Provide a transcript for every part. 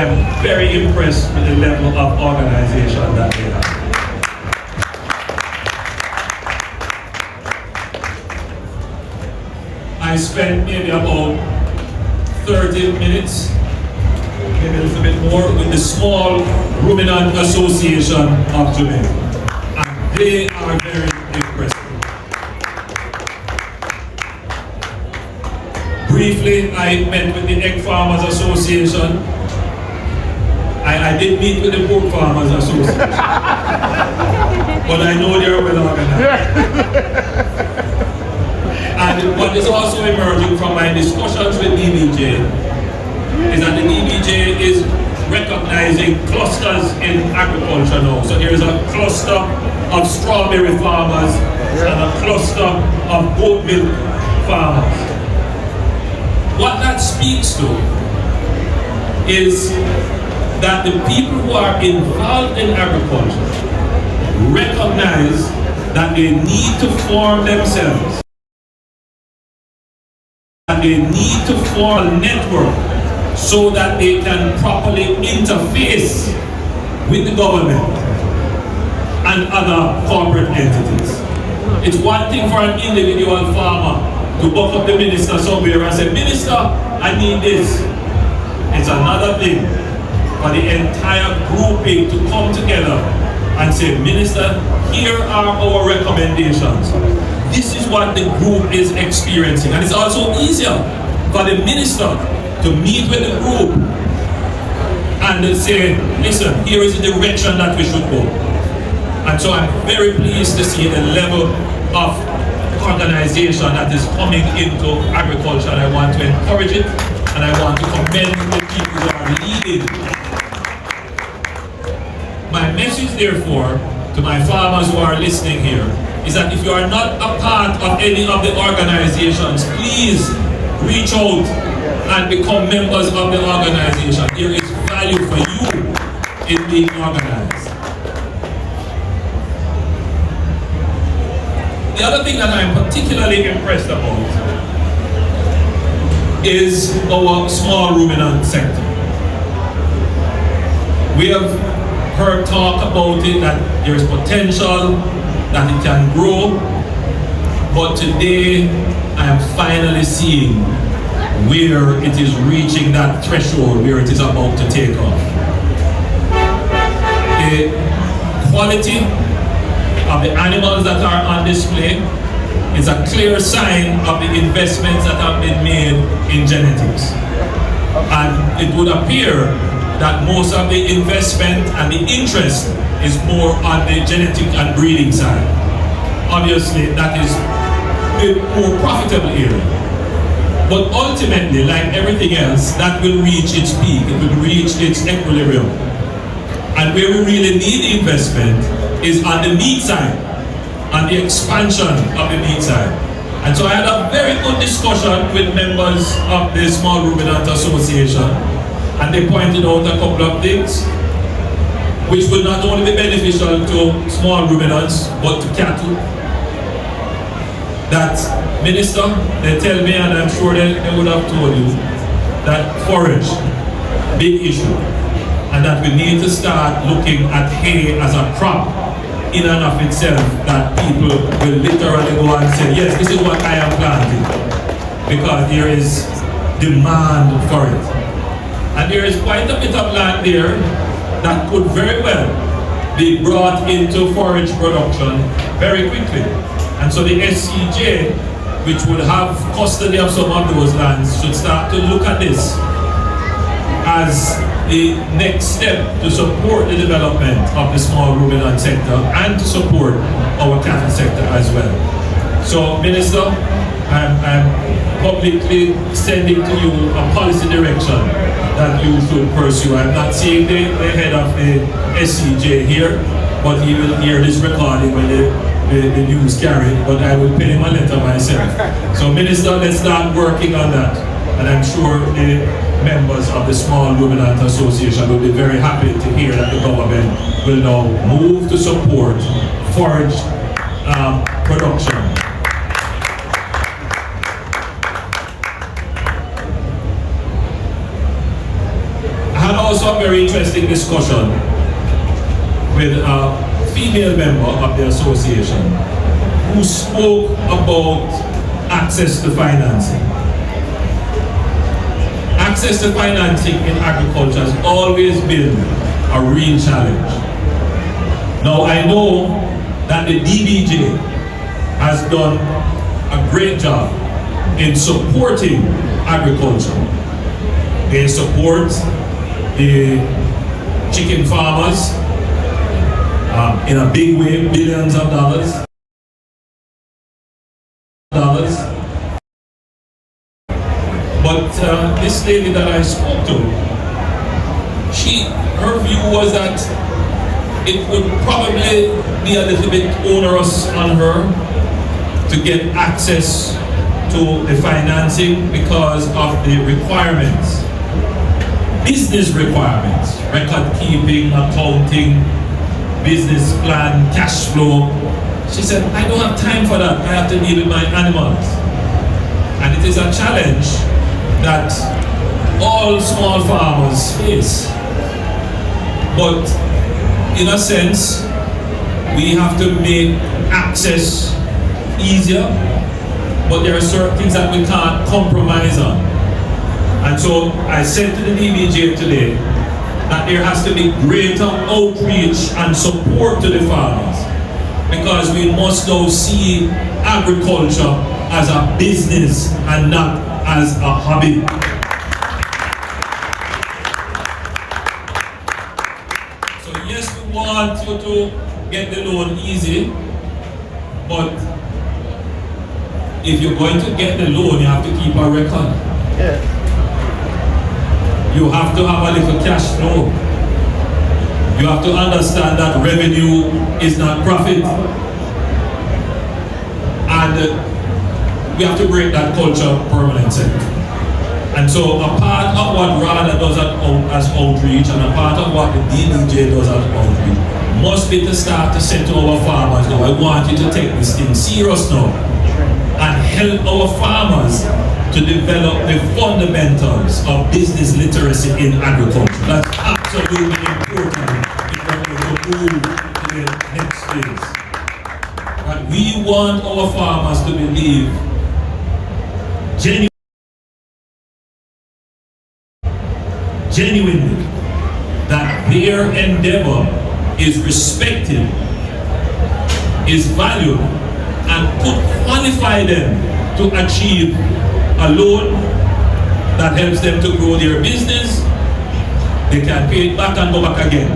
I'm very impressed with the level of organization that they have. I spent maybe about 30 minutes, maybe a little bit more, with the Small Ruminant Association of Jamaica. And they are very impressive. Briefly, I met with the Egg Farmers Association. I did meet with the Pork Farmers Association. But I know they're well organized. And what is also emerging from my discussions with DBJ is that the DBJ is recognizing clusters in agriculture now. So there is a cluster of strawberry farmers and a cluster of goat milk farmers. What that speaks to is that the people who are involved in agriculture recognize that they need to form themselves. And they need to form a network so that they can properly interface with the government and other corporate entities. It's one thing for an individual farmer to buck up the minister somewhere and say, "Minister, I need this." It's another thing for the entire grouping to come together and say, "Minister, here are our recommendations. This is what the group is experiencing." And it's also easier for the minister to meet with the group and to say, "Listen, here is the direction that we should go." And so I'm very pleased to see the level of organization that is coming into agriculture, and I want to encourage it, and I want to commend the people who are leading. My message, therefore, to my farmers who are listening here is that if you are not a part of any of the organizations, please reach out and become members of the organization. There is value for you in being organized. The other thing that I'm particularly impressed about is our small ruminant sector. We have heard talk about it, that there's potential, that it can grow, but today I am finally seeing where it is reaching that threshold where it is about to take off. The quality of the animals that are on display is a clear sign of the investments that have been made in genetics. And it would appear that most of the investment and the interest is more on the genetic and breeding side. Obviously, that is the more profitable area. But ultimately, like everything else, that will reach its peak, it will reach its equilibrium. And where we really need the investment is on the meat side, on the expansion of the meat side. And so I had a very good discussion with members of the Small Ruminant Association, and they pointed out a couple of things which will not only be beneficial to small ruminants, but to cattle. That, Minister, they tell me, and I'm sure they would have told you, that forage, big issue, and that we need to start looking at hay as a crop in and of itself, that people will literally go and say, "Yes, this is what I am planting," because there is demand for it. And there is quite a bit of land there that could very well be brought into forage production very quickly. And so the SCJ, which would have custody of some of those lands, should start to look at this as the next step to support the development of the small ruminant sector and to support our cattle sector as well. So, Minister, I'm publicly sending to you a policy direction that you should pursue. I'm not seeing the head of the SCJ here, but he will hear this recording when the news carried, but I will pen him a letter myself. So, Minister, let's start working on that. And I'm sure the members of the Small Ruminant Association will be very happy to hear that the government will now move to support forage production. I had also a interesting discussion with a female member of the association who spoke about access to financing. Access to financing in agriculture has always been a real challenge. Now I know that the DBJ has done a great job in supporting agriculture. They support the chicken farmers in a big way, billions of dollars. But this lady that I spoke to, her view was that it would probably be a little bit onerous on her to get access to the financing because of the requirements, business requirements, record keeping, accounting, business plan, cash flow. She said, I don't have time for that. I have to deal with my animals. And it is a challenge that all small farmers face. But in a sense, we have to make access easier, but there are certain things that we can't compromise on. And so I said to the DBJ today that there has to be greater outreach and support to the farmers, because we must now see agriculture as a business and not as a hobby. So yes, we want you to get the loan easy, but if you're going to get the loan, you have to keep a record. Yeah. You have to have a little cash flow. You have to understand that revenue is not profit. And we have to break that culture permanently. And so a part of what RADA does as outreach and a part of what the DBJ does as outreach must be to start to say to our farmers, now I want you to take this thing serious now and help our farmers to develop the fundamentals of business literacy in agriculture. That's absolutely important if we're going to move to the next phase. But we want our farmers to believe genuinely that their endeavor is respected, is valued, and could qualify them to achieve a loan that helps them to grow their business. They can pay it back and go back again,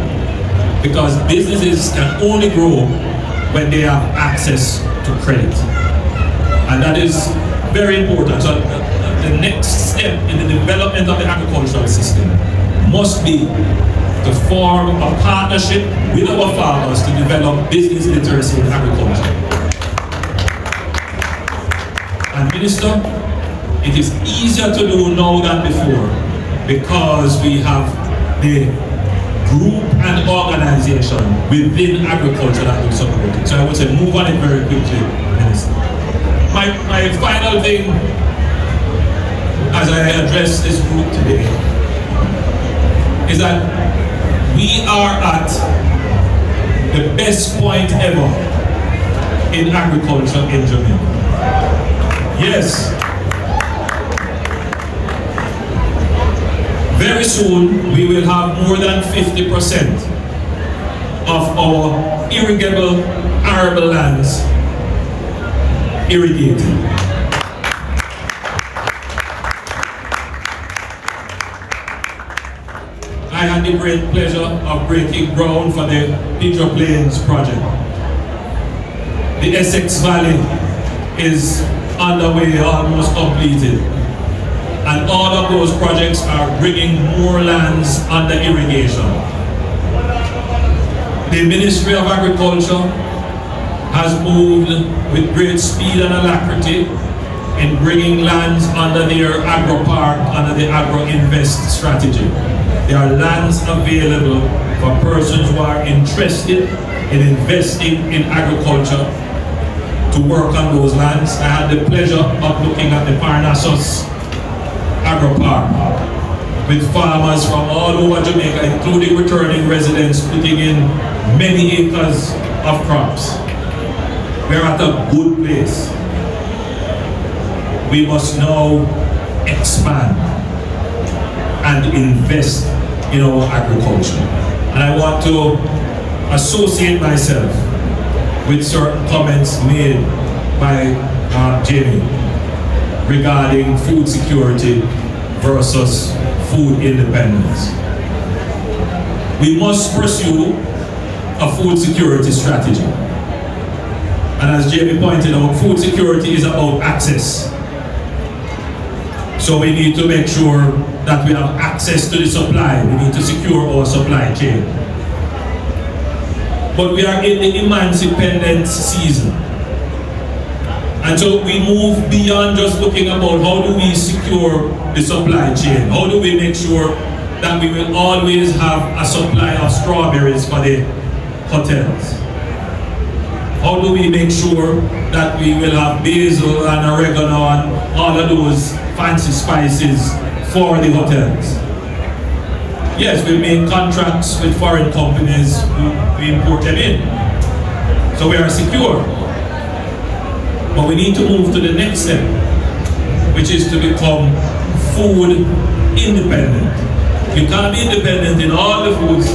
because businesses can only grow when they have access to credit, and that is very important. So the next step in the development of the agricultural system must be to form a partnership with our farmers to develop business literacy in agriculture. And Minister, it is easier to do now than before, because we have the group and organization within agriculture that will support it. So I would say move on it very quickly, Minister. My final thing, as I address this group today, is that we are at the best point ever in agriculture in Jamaica. Yes. Very soon we will have more than 50% of our irrigable arable lands irrigated. I had the great pleasure of breaking ground for the Pedro Plains project. The Essex Valley is underway, almost completed. And all of those projects are bringing more lands under irrigation. The Ministry of Agriculture has moved with great speed and alacrity in bringing lands under their agro-park, under the agro-invest strategy. There are lands available for persons who are interested in investing in agriculture to work on those lands. I had the pleasure of looking at the Parnassus Agro Park, with farmers from all over Jamaica, including returning residents, putting in many acres of crops. We're at a good place. We must now expand and invest in our agriculture. And I want to associate myself with certain comments made by Jamie regarding food security versus food independence. We must pursue a food security strategy. And as Jamie pointed out, food security is about access. So we need to make sure that we have access to the supply. We need to secure our supply chain. But we are in the emancipendence season. And so we move beyond just looking about how do we secure the supply chain? How do we make sure that we will always have a supply of strawberries for the hotels? How do we make sure that we will have basil and oregano and all of those fancy spices for the hotels? Yes, we make contracts with foreign companies, we import them in. So we are secure. But we need to move to the next step, which is to become food independent. You can't be independent in all the foods,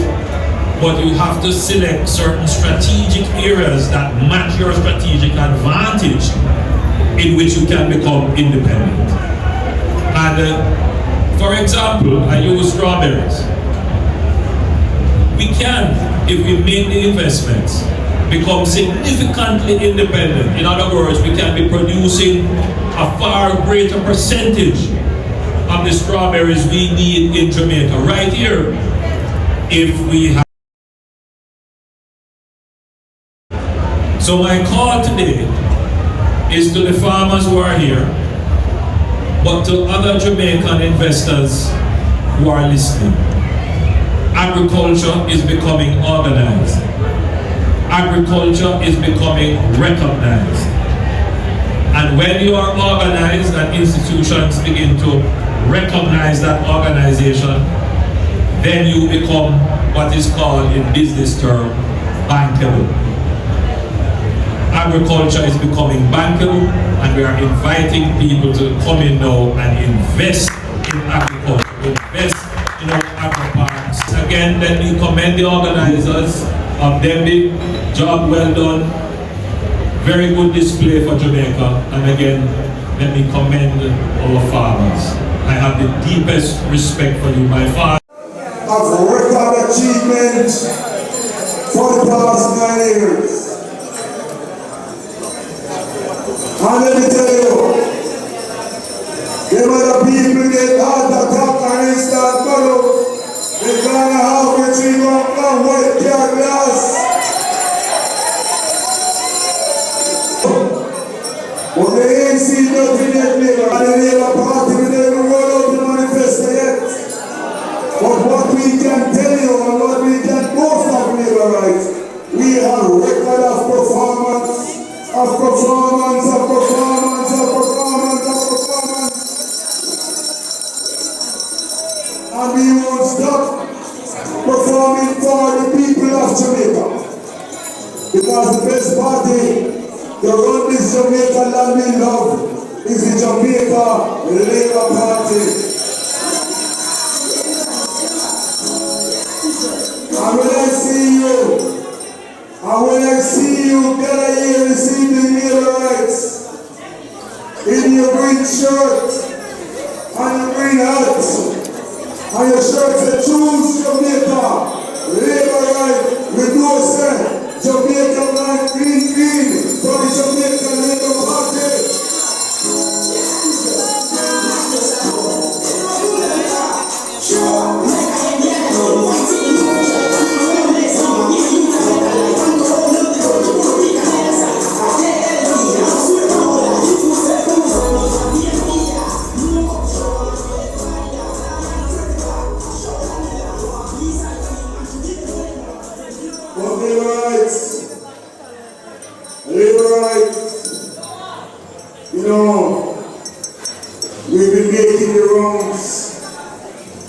but you have to select certain strategic areas that match your strategic advantage in which you can become independent. And for example, I use strawberries. We can, if we make the investments, become significantly independent. In other words, we can be producing a far greater percentage of the strawberries we need in Jamaica right here if we have. So my call today is to the farmers who are here, but to other Jamaican investors who are listening. Agriculture is becoming organized. Agriculture is becoming recognized. And when you are organized and institutions begin to recognize that organization, then you become what is called in business term bankable. Agriculture is becoming bankable, and we are inviting people to come in now and invest in agriculture, invest in our agri-parks. Again, let me commend the organizers of Demby. Job well done. Very good display for Jamaica. And again, let me commend our farmers. I have the deepest respect for you, my father. Of record achievement for the past 9 years. And let me tell you, them other people get heart attack and instant follow. They're gonna have a 3 white car glass. But they ain't seen nothing yet, neighbor. And the Labour Party will never roll out the manifesto yet. But what we can tell you and what we can boast of, neighbor, right? We have record of performance, of performance, of performance, of performance, of performance. And we won't stop performing for the people of Jamaica. Because the best party to run this Jamaica land in love is the Jamaica Labour Party. And when I see you gather here receiving labor rights in your green shirt and your green hat and your shirt that choose Jamaica labor right with no say. Jamaica man green for the Jamaica Labour Party. Labor rights, you know, we've been making the rounds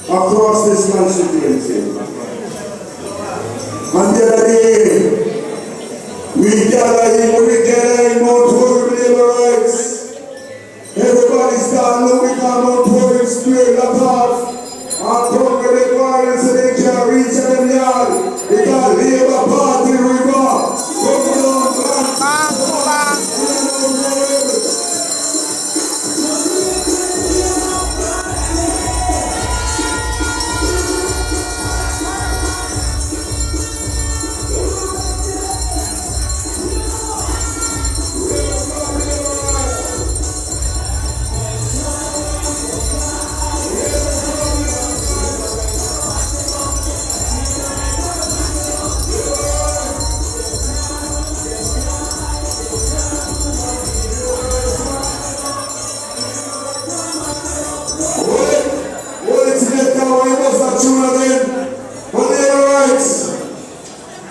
across this constituency. And the other day, we gather in Mount Hope labor rights. Everybody start looking at Mount Hope straight apart and conquer the violence so they can reach them yard. Because Labour Party river come down back.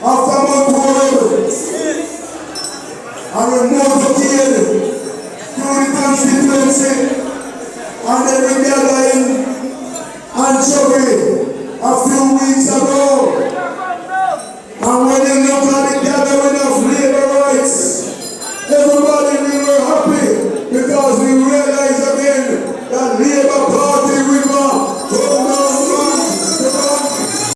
After Mount Hope, and remove the